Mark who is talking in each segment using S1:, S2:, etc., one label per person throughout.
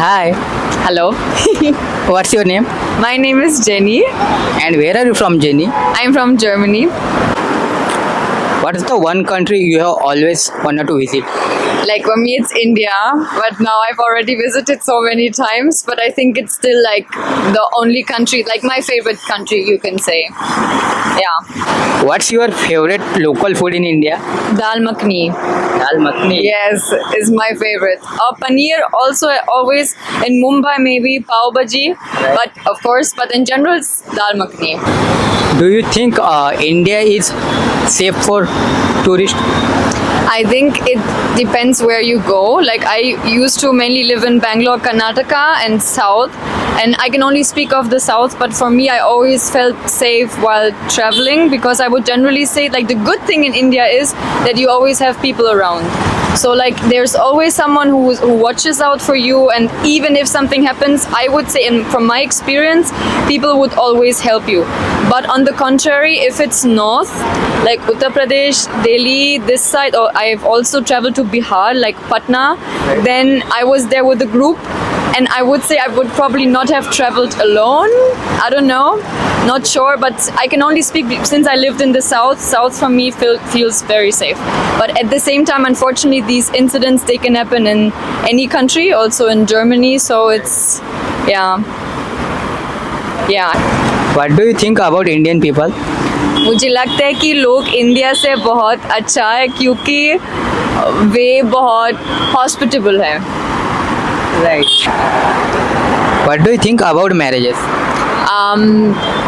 S1: Hi,
S2: Hello.
S1: what's your name?
S2: My name is Jenny.
S1: And where are you from, Jenny?
S2: I'm from Germany.
S1: What is the one country you have always wanted to visit?
S2: Like for me, it's India, but now I've already visited so many times. But I think it's still like the only country, like my favorite country, you can say. Yeah,
S1: What's your favorite local food in India?
S2: dal makhni.
S1: Dal makhni.
S2: Yes, is my favorite. Paneer also always in Mumbai maybe pav bhaji, but of course, but in general it's dal makhni.
S1: Do you think India is safe for tourists?
S2: I think it depends where you go. Like I used to mainly live in Bangalore, Karnataka and South. And I can only speak of the South, but for me, I always felt safe while traveling because I would generally say like the good thing in India is that you always have people around. So like there's always someone who watches out for you, and even if something happens, I would say, and from my experience, people would always help you. But on the contrary, if it's north, like Uttar Pradesh, Delhi, this side, or I've also traveled to Bihar, like Patna, then I was there with a group. And I would say I would probably not have traveled alone. I don't know, not sure, but I can only speak since I lived in the south. South for me feels very safe. But at the same time, unfortunately, these incidents they can happen in any country, also in Germany. So it's yeah.
S1: What do you think about Indian people?
S2: मुझे लगता है कि लोग India से बहुत अच्छा है क्योंकि वे बहुत हॉस्पिटेबल है.
S1: Right. What do you think about marriages?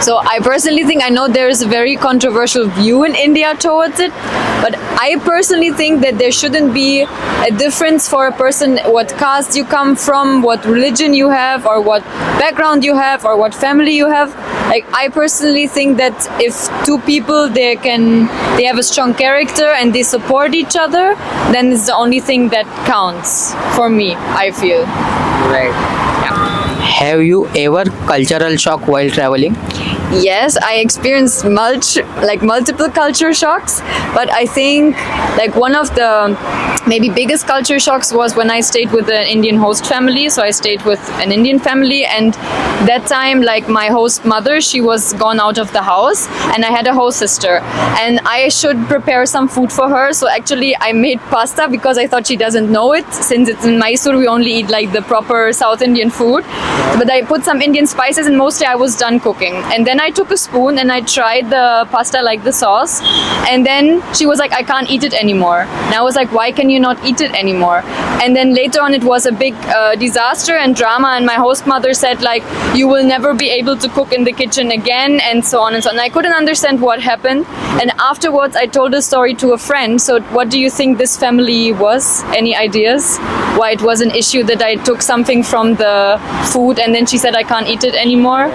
S2: So I personally think, I know there is a very controversial view in India towards it, but I personally think that there shouldn't be a difference for a person what caste you come from, what religion you have, or what background you have, or what family you have. Like I personally think that if two people they have a strong character and they support each other, then it's the only thing that counts for me, I feel.
S1: Right. Have you ever cultural shock while traveling?
S2: Yes, I experienced multiple culture shocks, but I think like one of the maybe biggest culture shocks was when I stayed with an Indian host family. So I stayed with an Indian family, and that time like my host mother, she was gone out of the house, and I had a host sister, and I should prepare some food for her. So actually I made pasta because I thought she doesn't know it, since it's in Mysore we only eat like the proper South Indian food. But I put some Indian spices, and mostly I was done cooking, and then I took a spoon and I tried the pasta like the sauce, and then she was like, I can't eat it anymore. And I was like, why can you not eat it anymore? And then later on it was a big disaster and drama, and my host mother said like, you will never be able to cook in the kitchen again, and so on and so on. And I couldn't understand what happened, and afterwards I told the story to a friend. So what do you think this family was? Any ideas why it was an issue that I took something from the food and then she said I can't eat it anymore?